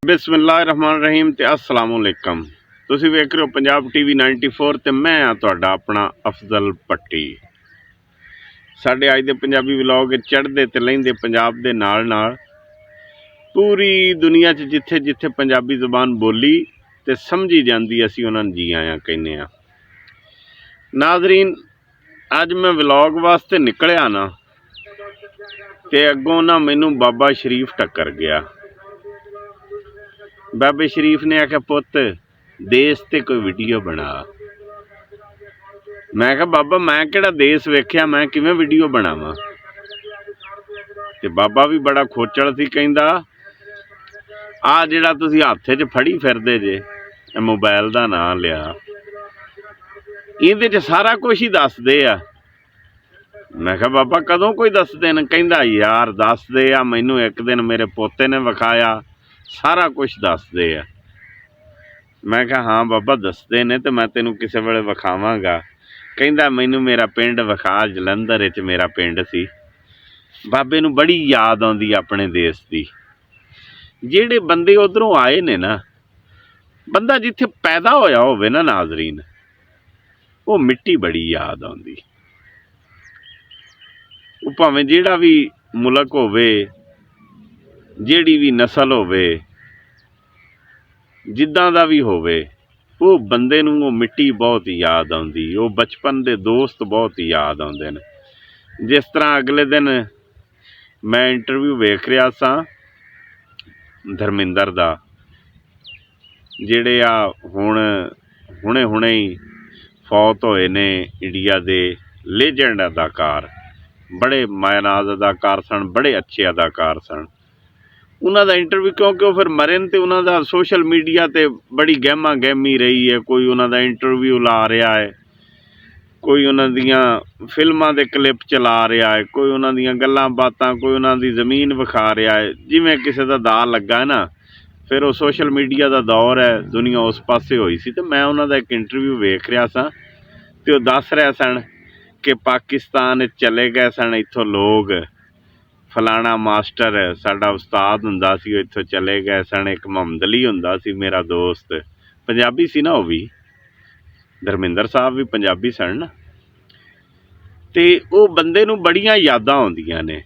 ਬਿਸਮਿਲ੍ਲਾਹਿਰਰਹਿਮਾਨਿਰਰਹੀਮ ਤੇ अस्सलामुअलैकुम। ਤੁਸੀਂ ਵੇਖ ਰਹੇ ਹੋ ਪੰਜਾਬ ਟੀਵੀ 94 ਤੇ ਮੈਂ ਆ ਤੁਹਾਡਾ ਆਪਣਾ ਅਫਜ਼ਲ ਪੱਟੀ। ਸਾਡੇ ਅੱਜ ਦੇ ਪੰਜਾਬੀ ਵਲੌਗ ਚੜ੍ਹਦੇ ਤੇ ਲਹਿੰਦੇ ਪੰਜਾਬ ਦੇ ਨਾਲ ਪੂਰੀ ਦੁਨੀਆ 'ਚ ਜਿੱਥੇ ਜਿੱਥੇ ਪੰਜਾਬੀ ਜ਼ੁਬਾਨ ਬੋਲੀ ਤੇ ਸਮਝੀ ਜਾਂਦੀ ਅਸੀਂ ਉਹਨਾਂ ਨੂੰ ਜੀ ਆਇਆਂ ਕਹਿੰਦੇ ਆ। ਨਾਜ਼ਰੀਨ, ਅੱਜ ਮੈਂ ਵਲੌਗ ਵਾਸਤੇ ਨਿਕਲਿਆ ਨਾ ਤੇ ਅੱਗੋਂ ਨਾ ਮੈਨੂੰ ਬਾਬਾ ਸ਼ਰੀਫ ਟੱਕਰ ਗਿਆ। बाबे शरीफ ने आख्या पुत देश ते कोई वीडियो बना। मैं कहा बाबा मैं किहड़ा देश वेख्या, मैं किवें वीडियो बनावां। ते बाबा भी बड़ा खोचल सी, कहंदा आ जिहड़ा तुसीं हत्थ च फड़ी फिरदे जे मोबाइल दा नां लिया, इहदे च सारा कुछ ही दसदे आ। मैं कहा बाबा कदों कोई दसदे ने? कहंदा यार दसदे आ, मैनूं एक दिन मेरे पोते ने विखाया, सारा कुछ दसदे आ। मैं कहा हाँ बाबा दसदे ने ते मैं तेनू किसी वेले विखावांगा। कहंदा मैनू मेरा पिंड विखा, जलंधर च मेरा पिंड सी। बाबे नू बड़ी याद आउंदी अपने देश दी। जिहड़े बंदे उधरों आए ने ना, बंदा जिथे पैदा होया होवे ना नाज़रीन, वो मिट्टी बड़ी याद आउंदी। वो भावें जिहड़ा भी मुल्क होवे, जिहड़ी भी नस्ल होवे, जिद्दां दा भी होवे, वो बंदे नूं वो मिट्टी बहुत याद आउंदी। वो बचपन दे दोस्त बहुत याद आउंदे ने। जिस तरह अगले दिन मैं इंटरव्यू वेख रहा सा धर्मिंदर दा, जिहड़े आ हुणे हुणे ही फौत होए ने इंडिया दे लेजेंड अदाकार, बड़े मायनाज अदाकार सन, बड़े अच्छे अदाकार सन। उन्हों का इंटरव्यू क्योंकि फिर मरे तो उन्होंने सोशल मीडिया ते बड़ी गहमा गहमी रही है। कोई उन्होंने इंटरव्यू ला रहा है, कोई उन्होंने फिल्मां दे क्लिप चला रहा है, कोई उन्होंने गल्लां बातां, कोई उन्होंने ज़मीन विखा रहा है। जिमें किसी का दा लगा है ना, फिर वो सोशल मीडिया का दौर है, दुनिया उस पासे हुई सी। तो मैं उन्होंने एक इंटरव्यू वेख रहा सा तो दस रहे सन कि पाकिस्तान चले गए सन इत्थों लोग, फलाना मास्टर साडा उस्ताद हुंदा सी इत्थों चले गए सन। एक मुहम्मद अली हुंदा सी मेरा दोस्त, पंजाबी सी ना, वो भी धर्मिंदर साहब भी पंजाबी सन ना। ते वो बंदे नूं बड़ियां यादां आउंदियां ने।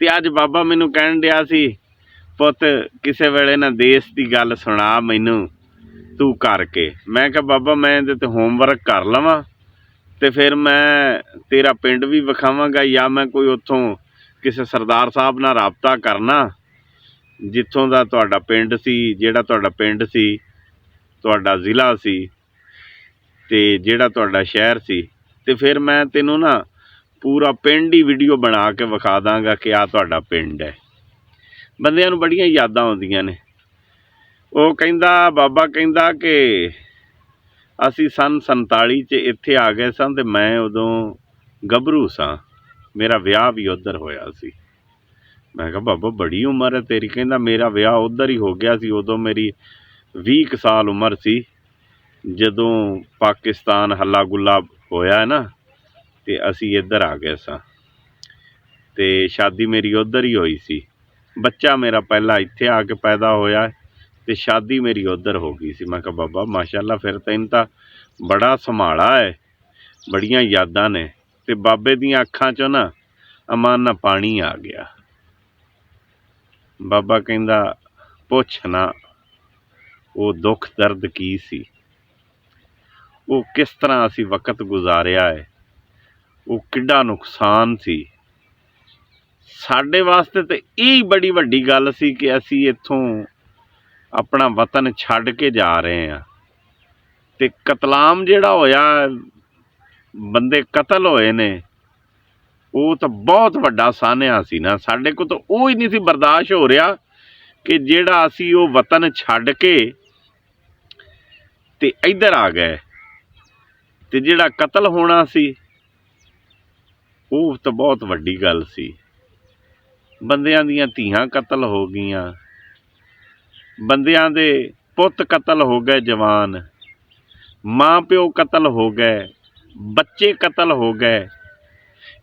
ते अज बाबा मैनूं कहण दिया सी, पुत किसे वेले ना देश की गल सुना मैनूं तू करके। मैं कहा बाबा मैं इहदे ते होमवर्क कर लवां ते फिर मैं तेरा पिंड भी विखावांगा, या मैं कोई उत्थों किसी सरदार साहब नाल राबता करना जित्थों दा तुहाडा पिंड सी, जिहड़ा तुहाडा पिंड सी, तुहाडा ज़िला सी ते जिहड़ा तुहाडा शहर सी, ते फिर मैं तैनूं ना पूरा पिंड ही वीडियो बना के विखा दांगा कि आ तुहाडा पिंड है। बंदियां नूं बड़ियां यादां आउंदियां ने। वो कहंदा बाबा कहंदा कि असी सन 47 च इत्थे आ गए सन ते मैं उदों गभरू सां, मेरा विआह भी उधर होया सी। मैं कहा बाबा बड़ी उम्र है तेरी? कहंदा मेरा विआह उधर ही हो गया सी, उदों मेरी 20 साल उम्र सी जदों पाकिस्तान हल्ला गुल्ला होया है ना, ते असी इधर आ गए सां ते शादी मेरी उधर ही हुई सी। बच्चा मेरा पहला इत्थे आके पैदा होया ते शादी मेरी उधर हो गई सी। मैं कहा बाबा माशाअल्लाह फिर तैनूं तां बड़ा संभाला है, बड़ियां यादां ने। ते बाबे दियां अखां चों ना अमाना पानी आ गया। बाबा कहंदा पुछ ना वो दुख दर्द की सी, वो किस तरह असी वक्त गुजारिया है, वो किड्डा नुकसान सी साडे वास्ते। तो यही बड़ी वड्डी गल सी कि असी इत्थों अपना वतन छड्ड के जा रहे हैं। ते कतलाम जिहड़ा होया, बंदे कतल होए ने, वो तो बहुत वड्डा सान्या सी ना। साडे को तो वो ही नहीं सी बर्दाश्त हो रहा कि जिहड़ा असी वो वतन छड्ड के ते इधर आ गए, ते जिहड़ा कतल होना सी वो तो बहुत वड्डी गल सी। बंदियां दियां धीआं कतल हो गईयां, बंदियां दे पुत कतल हो गए जवान, माँ प्यो कतल हो गए, बच्चे कतल हो गए।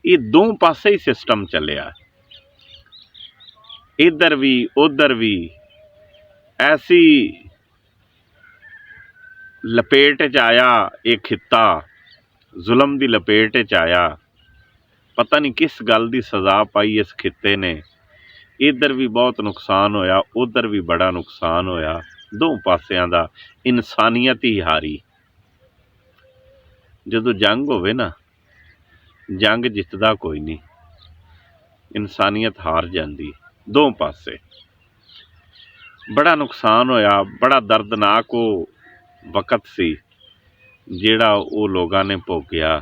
ये दो पासे ही सिस्टम चलिया, इधर भी उधर भी। ਐਸੀ ਲਪੇਟ 'ਚ ਆਇਆ ਇਹ ਖਿੱਤਾ, ਜ਼ੁਲਮ ਦੀ ਲਪੇਟ 'ਚ ਆਇਆ। ਪਤਾ ਨਹੀਂ ਕਿਸ ਗੱਲ ਦੀ ਸਜ਼ਾ ਪਾਈ ਇਸ ਖਿੱਤੇ ਨੇ। ਇੱਧਰ ਵੀ ਬਹੁਤ ਨੁਕਸਾਨ ਹੋਇਆ, ਉੱਧਰ ਵੀ ਬੜਾ ਨੁਕਸਾਨ ਹੋਇਆ। ਦੋ ਪਾਸਿਆਂ ਦਾ ਇਨਸਾਨੀਅਤ ਹੀ ਹਾਰੀ। ਜਦੋਂ ਜੰਗ ਹੋਵੇ ਨਾ, ਜੰਗ ਜਿੱਤਦਾ ਕੋਈ ਨਹੀਂ, ਇਨਸਾਨੀਅਤ ਹਾਰ ਜਾਂਦੀ ਦੋ ਪਾਸੇ। ਬੜਾ ਨੁਕਸਾਨ ਹੋਇਆ, ਬੜਾ ਦਰਦਨਾਕ ਉਹ ਵਕਤ ਸੀ ਜਿਹੜਾ ਉਹ ਲੋਕਾਂ ਨੇ ਭੋਗਿਆ।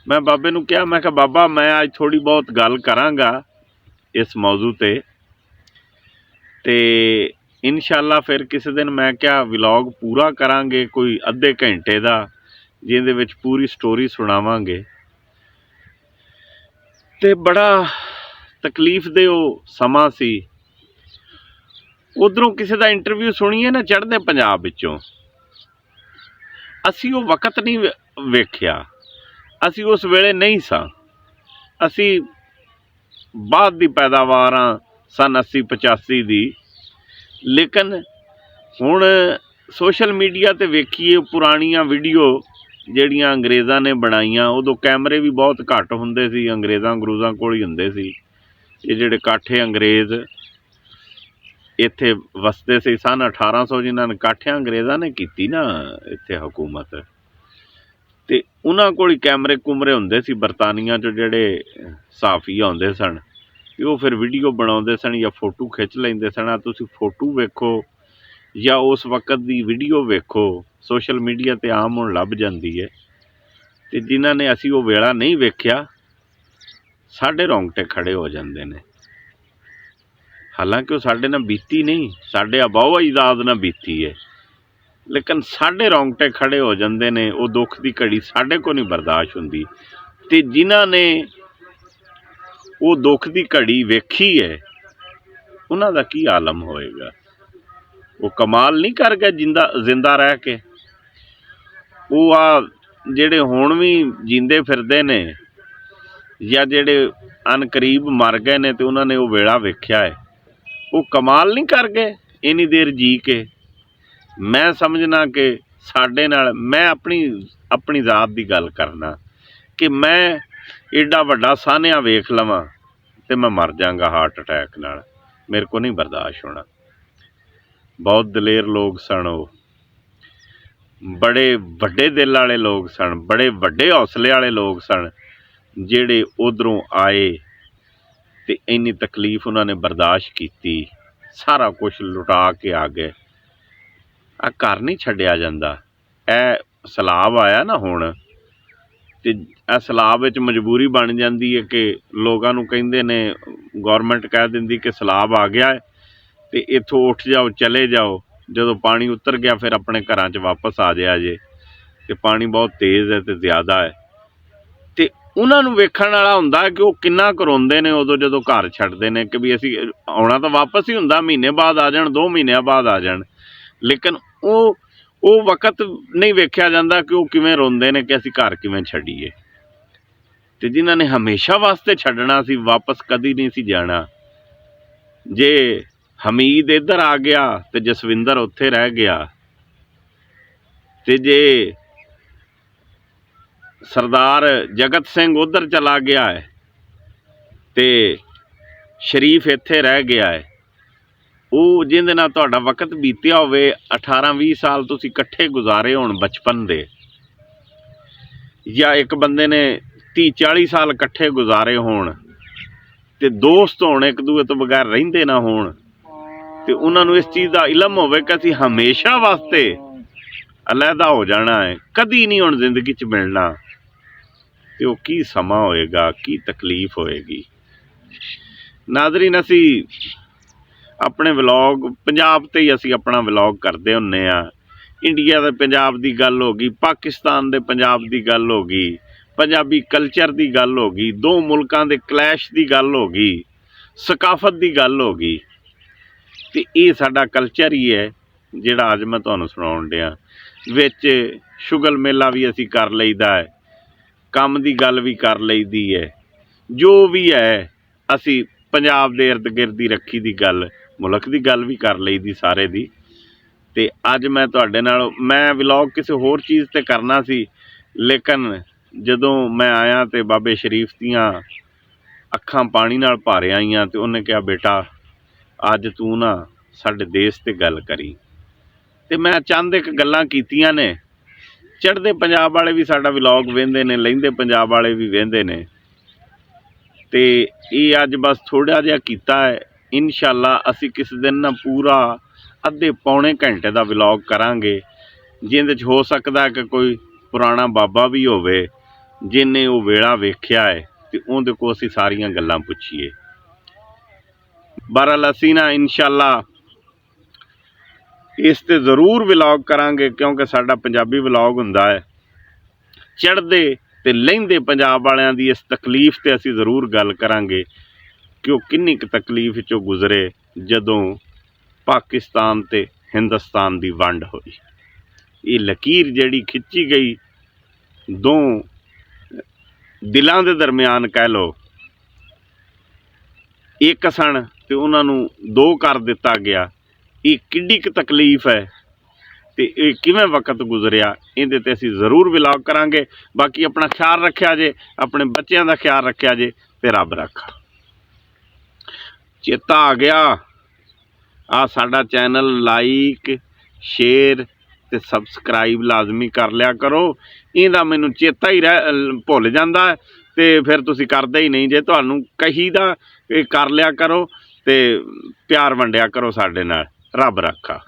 ਮੈਂ ਬਾਬੇ ਨੂੰ ਕਿਹਾ, ਮੈਂ ਕਿਹਾ ਬਾਬਾ ਮੈਂ ਅੱਜ ਥੋੜ੍ਹੀ ਬਹੁਤ ਗੱਲ ਕਰਾਂਗਾ ਇਸ ਮੌਜੂ 'ਤੇ ਇਨਸ਼ਾਅੱਲਾ ਫਿਰ ਕਿਸੇ ਦਿਨ ਮੈਂ ਕਿਹਾ ਵਲੌਗ ਪੂਰਾ ਕਰਾਂਗੇ, ਕੋਈ ਅੱਧੇ ਘੰਟੇ ਦਾ, ਜਿਹਦੇ ਵਿੱਚ ਪੂਰੀ ਸਟੋਰੀ ਸੁਣਾਵਾਂਗੇ। ਤੇ ਬੜਾ ਤਕਲੀਫ ਦੇ ਉਹ ਸਮਾਂ ਸੀ। ਉਧਰੋਂ ਕਿਸੇ ਦਾ ਇੰਟਰਵਿਊ ਸੁਣੀਏ ਨਾ ਚੜ੍ਹਦੇ ਪੰਜਾਬ ਵਿੱਚੋਂ, ਅਸੀਂ ਉਹ ਵਕਤ ਨਹੀਂ ਵੇਖਿਆ, ਅਸੀਂ ਉਸ ਵੇਲੇ ਨਹੀਂ ਸਾਂ, ਅਸੀਂ ਬਾਅਦ ਦੀ ਪੈਦਾਵਾਰ ਹਾਂ, ਸੰਨ 80-85 ਦੀ। ਲੇਕਿਨ ਹੁਣ ਸੋਸ਼ਲ ਮੀਡੀਆ 'ਤੇ ਵੇਖੀਏ ਪੁਰਾਣੀਆਂ ਵੀਡੀਓ ਜਿਹੜੀਆਂ ਅੰਗਰੇਜ਼ਾਂ ਨੇ ਬਣਾਈਆਂ, ਉਦੋਂ ਕੈਮਰੇ ਵੀ ਬਹੁਤ ਘੱਟ ਹੁੰਦੇ ਸੀ, ਅੰਗਰੇਜ਼ਾਂ ਗਰੂਜ਼ਾਂ ਕੋਲ ਹੀ ਹੁੰਦੇ ਸੀ। ਇਹ ਜਿਹੜੇ ਕਾਠੇ ਅੰਗਰੇਜ਼ ਇੱਥੇ ਵਸਦੇ ਸੀ ਸੰਨ 1800, ਜਿਨ੍ਹਾਂ ਨੇ ਕਾਠਿਆਂ ਅੰਗਰੇਜ਼ਾਂ ਨੇ ਕੀਤੀ ਨਾ ਇੱਥੇ ਹਕੂਮਤ, ਅਤੇ ਉਹਨਾਂ ਕੋਲ ਹੀ ਕੈਮਰੇ ਕੁਮਰੇ ਹੁੰਦੇ ਸੀ ਬਰਤਾਨੀਆ 'ਚੋਂ, ਜਿਹੜੇ ਸਾਫੀ ਆਉਂਦੇ ਸਨ, ਅਤੇ ਉਹ ਫਿਰ ਵੀਡੀਓ ਬਣਾਉਂਦੇ ਸਨ ਜਾਂ ਫੋਟੋ ਖਿੱਚ ਲੈਂਦੇ ਸਨ। ਤੁਸੀਂ ਫੋਟੋ ਵੇਖੋ ਜਾਂ ਉਸ ਵਕਤ ਦੀ ਵੀਡੀਓ ਵੇਖੋ, ਸੋਸ਼ਲ ਮੀਡੀਆ 'ਤੇ ਆਮ ਹੁਣ ਲੱਭ ਜਾਂਦੀ ਹੈ। ਅਤੇ ਜਿਨ੍ਹਾਂ ਨੇ ਅਸੀਂ ਉਹ ਵੇਲਾ ਨਹੀਂ ਵੇਖਿਆ, ਸਾਡੇ ਰੌਂਗਟੇ ਖੜ੍ਹੇ ਹੋ ਜਾਂਦੇ ਨੇ। ਹਾਲਾਂਕਿ ਉਹ ਸਾਡੇ ਨਾਲ ਬੀਤੀ ਨਹੀਂ, ਸਾਡੇ ਆਬਾਓ ਅਜਦਾਦ ਨਾਲ ਬੀਤੀ ਹੈ, ਲੇਕਿਨ ਸਾਡੇ ਰੌਂਗਟੇ ਖੜ੍ਹੇ ਹੋ ਜਾਂਦੇ ਨੇ। ਉਹ ਦੁੱਖ ਦੀ ਘੜੀ ਸਾਡੇ ਕੋਲ ਨਹੀਂ ਬਰਦਾਸ਼ਤ ਹੁੰਦੀ। ਅਤੇ ਜਿਨ੍ਹਾਂ ਨੇ ਉਹ ਦੁੱਖ ਦੀ ਘੜੀ ਵੇਖੀ ਹੈ, ਉਹਨਾਂ ਦਾ ਕੀ ਆਲਮ ਹੋਏਗਾ। ਉਹ ਕਮਾਲ ਨਹੀਂ ਕਰ ਗਏ ਜ਼ਿੰਦਾ ਰਹਿ ਕੇ। ਉਹ ਆ ਜਿਹੜੇ ਹੁਣ ਵੀ ਜੀਂਦੇ ਫਿਰਦੇ ਨੇ ਜਾਂ ਜਿਹੜੇ ਅਨਕਰੀਬ ਮਰ ਗਏ ਨੇ ਅਤੇ ਉਹਨਾਂ ਨੇ ਉਹ ਵੇਲਾ ਵੇਖਿਆ ਹੈ, ਉਹ ਕਮਾਲ ਨਹੀਂ ਕਰ ਗਏ ਇੰਨੀ ਦੇਰ ਜੀ ਕੇ। ਮੈਂ ਸਮਝਣਾ ਕਿ ਸਾਡੇ ਨਾਲ, ਮੈਂ ਆਪਣੀ ਜ਼ਾਤ ਦੀ ਗੱਲ ਕਰਨਾ ਕਿ ਮੈਂ ਏਡਾ ਵੱਡਾ ਸਾਹਨਿਆ ਵੇਖ ਲਵਾਂ ਅਤੇ ਮੈਂ ਮਰ ਜਾਂਗਾ ਹਾਰਟ ਅਟੈਕ ਨਾਲ, ਮੇਰੇ ਕੋਲ ਨਹੀਂ ਬਰਦਾਸ਼ਤ ਹੋਣਾ। ਬਹੁਤ ਦਲੇਰ ਲੋਕ ਸਨ ਉਹ, ਬੜੇ ਵੱਡੇ ਦਿਲ ਵਾਲੇ ਲੋਕ ਸਨ, ਬੜੇ ਵੱਡੇ ਹੌਸਲੇ ਵਾਲੇ ਲੋਕ ਸਨ, ਜਿਹੜੇ ਉੱਧਰੋਂ ਆਏ ਅਤੇ ਇੰਨੀ ਤਕਲੀਫ ਉਹਨਾਂ ਨੇ ਬਰਦਾਸ਼ਤ ਕੀਤੀ, ਸਾਰਾ ਕੁਛ ਲੁਟਾ ਕੇ ਆ ਗਏ। ਆਹ ਘਰ ਨਹੀਂ ਛੱਡਿਆ ਜਾਂਦਾ। ਇਹ ਸੈਲਾਬ ਆਇਆ ਨਾ ਹੁਣ, ਅਤੇ ਇਹ ਸੈਲਾਬ ਵਿੱਚ ਮਜਬੂਰੀ ਬਣ ਜਾਂਦੀ ਹੈ ਕਿ ਲੋਕਾਂ ਨੂੰ ਕਹਿੰਦੇ ਨੇ, ਗੌਰਮੈਂਟ ਕਹਿ ਦਿੰਦੀ ਕਿ ਸੈਲਾਬ ਆ ਗਿਆ ਹੈ ਅਤੇ ਇੱਥੋਂ ਉੱਠ ਜਾਓ, ਚਲੇ ਜਾਓ। ਜਦੋਂ ਪਾਣੀ ਉਤਰ ਗਿਆ ਫਿਰ ਆਪਣੇ ਘਰਾਂ 'ਚ ਵਾਪਸ ਆ ਜਾਇਆ ਜੇ, ਅਤੇ ਪਾਣੀ ਬਹੁਤ ਤੇਜ਼ ਹੈ ਅਤੇ ਜ਼ਿਆਦਾ ਹੈ। ਅਤੇ ਉਹਨਾਂ ਨੂੰ ਵੇਖਣ ਵਾਲਾ ਹੁੰਦਾ ਕਿ ਉਹ ਕਿੰਨਾ ਕੁ ਰੋਂਦੇ ਨੇ ਉਦੋਂ ਜਦੋਂ ਘਰ ਛੱਡਦੇ ਨੇ, ਕਿ ਵੀ ਅਸੀਂ ਆਉਣਾ ਤਾਂ ਵਾਪਸ ਹੀ ਹੁੰਦਾ, ਮਹੀਨੇ ਬਾਅਦ ਆ ਜਾਣ, 2 ਮਹੀਨਿਆਂ ਬਾਅਦ ਆ ਜਾਣ, ਲੇਕਿਨ ਉਹ ਵਕਤ ਨਹੀਂ ਵੇਖਿਆ ਜਾਂਦਾ ਕਿ ਉਹ ਕਿਵੇਂ ਰੋਂਦੇ ਨੇ ਕਿ ਅਸੀਂ ਘਰ ਕਿਵੇਂ ਛੱਡੀਏ। ਅਤੇ ਜਿਨ੍ਹਾਂ ਨੇ ਹਮੇਸ਼ਾ ਵਾਸਤੇ ਛੱਡਣਾ ਸੀ, ਵਾਪਸ ਕਦੀ ਨਹੀਂ ਸੀ ਜਾਣਾ। ਜੇ ਹਮੀਦ ਇੱਧਰ ਆ ਗਿਆ ਅਤੇ ਜਸਵਿੰਦਰ ਉੱਥੇ ਰਹਿ ਗਿਆ, ਅਤੇ ਜੇ ਸਰਦਾਰ ਜਗਤ ਸਿੰਘ ਉੱਧਰ ਚਲਾ ਗਿਆ ਹੈ ਅਤੇ ਸ਼ਰੀਫ ਇੱਥੇ ਰਹਿ ਗਿਆ ਹੈ, ਉਹ ਜਿਹਦੇ ਨਾਲ ਤੁਹਾਡਾ ਵਕਤ ਬੀਤਿਆ ਹੋਵੇ, 18-20 ਸਾਲ ਤੁਸੀਂ ਇਕੱਠੇ ਗੁਜ਼ਾਰੇ ਹੋਣ ਬਚਪਨ ਦੇ, ਜਾਂ ਇੱਕ ਬੰਦੇ ਨੇ 30-40 ਸਾਲ ਇਕੱਠੇ ਗੁਜ਼ਾਰੇ ਹੋਣ, ਅਤੇ ਦੋਸਤ ਹੋਣ, ਇੱਕ ਦੂਜੇ ਤੋਂ ਬਗੈਰ ਰਹਿੰਦੇ ਨਾ ਹੋਣ, ਅਤੇ ਉਹਨਾਂ ਨੂੰ ਇਸ ਚੀਜ਼ ਦਾ ਇਲਮ ਹੋਵੇ ਕਿ ਅਸੀਂ ਹਮੇਸ਼ਾ ਵਾਸਤੇ ਅਲੱਗਾ ਹੋ ਜਾਣਾ ਹੈ, ਕਦੀ ਨਹੀਂ ਹੁਣ ਜ਼ਿੰਦਗੀ 'ਚ ਮਿਲਣਾ, ਅਤੇ ਉਹ ਕੀ ਸਮਾਂ ਹੋਏਗਾ, ਕੀ ਤਕਲੀਫ ਹੋਏਗੀ। ਨਾਜ਼ਰੀਨ, ਅਸੀਂ ਆਪਣੇ ਵਲੌਗ ਪੰਜਾਬ 'ਤੇ ਹੀ ਅਸੀਂ ਆਪਣਾ ਵਲੌਗ ਕਰਦੇ ਹੁੰਦੇ ਹਾਂ। ਇੰਡੀਆ ਦੇ ਪੰਜਾਬ ਦੀ ਗੱਲ ਹੋ ਗਈ, ਪਾਕਿਸਤਾਨ ਦੇ ਪੰਜਾਬ ਦੀ ਗੱਲ ਹੋ ਗਈ, ਪੰਜਾਬੀ ਕਲਚਰ ਦੀ ਗੱਲ ਹੋ ਗਈ, ਦੋ ਮੁਲਕਾਂ ਦੇ ਕਲੈਸ਼ ਦੀ ਗੱਲ ਹੋ ਗਈ, ਸਕਾਫਤ ਦੀ ਗੱਲ ਹੋ ਗਈ। ਅਤੇ ਇਹ ਸਾਡਾ ਕਲਚਰ ਹੀ ਹੈ ਜਿਹੜਾ ਅੱਜ ਮੈਂ ਤੁਹਾਨੂੰ ਸੁਣਾਉਣ ਡਿਆ। ਵਿੱਚ ਸ਼ੁਗਲ ਮੇਲਾ ਵੀ ਅਸੀਂ ਕਰ ਲਈਦਾ ਹੈ, ਕੰਮ ਦੀ ਗੱਲ ਵੀ ਕਰ ਲਈਦੀ ਹੈ, ਜੋ ਵੀ ਹੈ ਅਸੀਂ ਪੰਜਾਬ ਦੇ ਇਰਦ ਗਿਰਦ ਹੀ ਰੱਖੀ ਦੀ ਗੱਲ। ਮੁਲਕ ਦੀ ਗੱਲ ਵੀ ਕਰ ਲਈ ਦੀ ਸਾਰੇ ਦੀ। ਤੇ ਅੱਜ ਮੈਂ ਤੁਹਾਡੇ ਨਾਲ ਮੈਂ ਵਲੌਗ ਕਿਸੇ ਹੋਰ ਚੀਜ਼ ਤੇ ਕਰਨਾ ਸੀ, ਲੇਕਿਨ ਜਦੋਂ ਮੈਂ ਆਇਆ ਤੇ ਬਾਬੇ ਸ਼ਰੀਫ ਦੀਆਂ ਅੱਖਾਂ ਪਾਣੀ ਨਾਲ ਭਰ ਆਈਆਂ ਤੇ ਉਹਨੇ ਕਿਹਾ ਬੇਟਾ ਅੱਜ ਤੂੰ ਨਾ ਸਾਡੇ ਦੇਸ਼ ਤੇ ਗੱਲ ਕਰੀ। ਤੇ ਮੈਂ ਚੰਦ ਇੱਕ ਗੱਲਾਂ ਕੀਤੀਆਂ ਨੇ। ਚੜ੍ਹਦੇ ਪੰਜਾਬ ਵਾਲੇ ਵੀ ਸਾਡਾ ਵਲੌਗ ਵੇਖਦੇ ਨੇ, ਲਹਿੰਦੇ ਪੰਜਾਬ ਵਾਲੇ ਵੀ ਵੇਖਦੇ ਨੇ। ਤੇ ਇਹ ਅੱਜ ਬਸ ਥੋੜ੍ਹਾ ਜਿਹਾ ਕੀਤਾ ਹੈ। ਇਨਸ਼ਾਅੱਲਾ ਅਸੀਂ ਕਿਸ ਦਿਨ ਨਾ ਪੂਰਾ ਅੱਧੇ ਪੌਣੇ ਘੰਟੇ ਦਾ ਵਲੌਗ ਕਰਾਂਗੇ, ਜਿਹਦੇ 'ਚ ਹੋ ਸਕਦਾ ਕਿ ਕੋਈ ਪੁਰਾਣਾ ਬਾਬਾ ਵੀ ਹੋਵੇ ਜਿਹਨੇ ਉਹ ਵੇਲਾ ਵੇਖਿਆ ਹੈ ਤੇ ਉਹਦੇ ਕੋਲ ਅਸੀਂ ਸਾਰੀਆਂ ਗੱਲਾਂ ਪੁੱਛੀਏ। ਬਹਰਹਾਲ ਅਸੀਂ ਨਾ ਇਨਸ਼ਾਅੱਲਾ ਇਸ ਤੇ ਜ਼ਰੂਰ ਵਲੌਗ ਕਰਾਂਗੇ, ਕਿਉਂਕਿ ਸਾਡਾ ਪੰਜਾਬੀ ਵਲੌਗ ਹੁੰਦਾ ਹੈ। ਚੜ੍ਹਦੇ ਤੇ ਲਹਿੰਦੇ ਪੰਜਾਬ ਵਾਲਿਆਂ ਦੀ ਇਸ ਤਕਲੀਫ ਤੇ ਅਸੀਂ ਜ਼ਰੂਰ ਗੱਲ ਕਰਾਂਗੇ ਕਿ ਉਹ ਕਿੰਨੀ ਕੁ ਤਕਲੀਫ 'ਚੋਂ ਗੁਜ਼ਰੇ ਜਦੋਂ ਪਾਕਿਸਤਾਨ ਤੇ ਹਿੰਦੁਸਤਾਨ ਦੀ ਵੰਡ ਹੋਈ। ਇਹ ਲਕੀਰ ਜਿਹੜੀ ਖਿੱਚੀ ਗਈ ਦੋ ਦਿਲਾਂ ਦੇ ਦਰਮਿਆਨ ਕਹਿ ਲਓ, ਇੱਕ ਸਨ ਤੇ ਉਹਨਾਂ ਨੂੰ ਦੋ ਕਰ ਦਿੱਤਾ ਗਿਆ। ਇਹ ਕਿੱਡੀ ਕੁ ਤਕਲੀਫ ਹੈ ਤੇ ਇਹ ਕਿਵੇਂ ਵਕਤ ਗੁਜ਼ਰਿਆ, ਇਹਦੇ ਤੇ ਅਸੀਂ ਜ਼ਰੂਰ ਵਲੌਗ ਕਰਾਂਗੇ। ਬਾਕੀ ਆਪਣਾ ਖਿਆਲ ਰੱਖਿਆ ਜੇ, ਆਪਣੇ ਬੱਚਿਆਂ ਦਾ ਖਿਆਲ ਰੱਖਿਆ ਜੇ ਤੇ ਰੱਬ ਰੱਖਾ। ਚੇਤਾ ਆ ਗਿਆ, ਆ ਸਾਡਾ ਚੈਨਲ ਲਾਈਕ ਸ਼ੇਅਰ ਤੇ ਸਬਸਕ੍ਰਾਈਬ ਲਾਜ਼ਮੀ ਕਰ ਲਿਆ ਕਰੋ। ਇਹਦਾ ਮੈਨੂੰ ਚੇਤਾ ਹੀ ਭੁੱਲ ਜਾਂਦਾ ਤੇ ਫਿਰ ਤੁਸੀਂ ਕਰਦੇ ਹੀ ਨਹੀਂ। ਜੇ ਤੁਹਾਨੂੰ ਕਹੀਦਾ ਇਹ ਕਰ ਲਿਆ ਕਰੋ ਤੇ ਪਿਆਰ ਵੰਡਿਆ ਕਰੋ ਸਾਡੇ ਨਾਲ। ਰੱਬ ਰੱਖਾ।